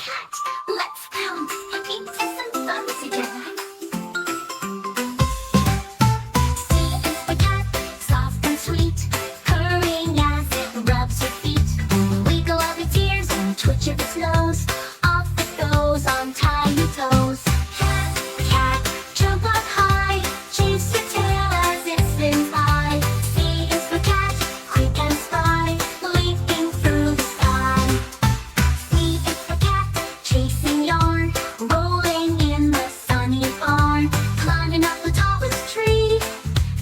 cat. Let's pounce into some fun together. C is for cat, soft and sweet, purring as it rubs her feet. Wiggle of its ears and twitch of its nose. Off it goes on tiny toes. Cat, cat, jump up high, chase your tail as it spins by. C is for cat, quick and spry, leaping through the sky. C is for cat, chasing yarn, rolling in the sunny barn, climbing up the tallest tree,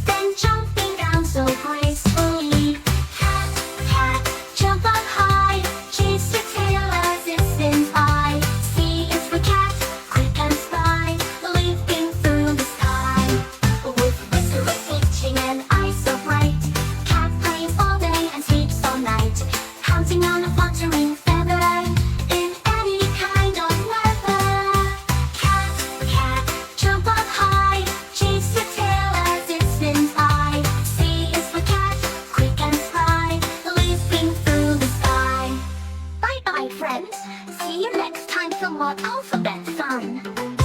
then jumping down so gracefully. Cat, cat, jump up high, chase your tail as it spins by. C is for cat, quick and spry, leaping through the sky. With whiskers itching and eyes so bright, cat plays all day and sleeps all night, pouncing on a fluttering feather in any kind of weather. Cat, cat, jump up high, chase your tail as it spins by. C is for cat, quick and spry, leaping through the sky. Bye bye, friends. See you next time for more alphabet fun.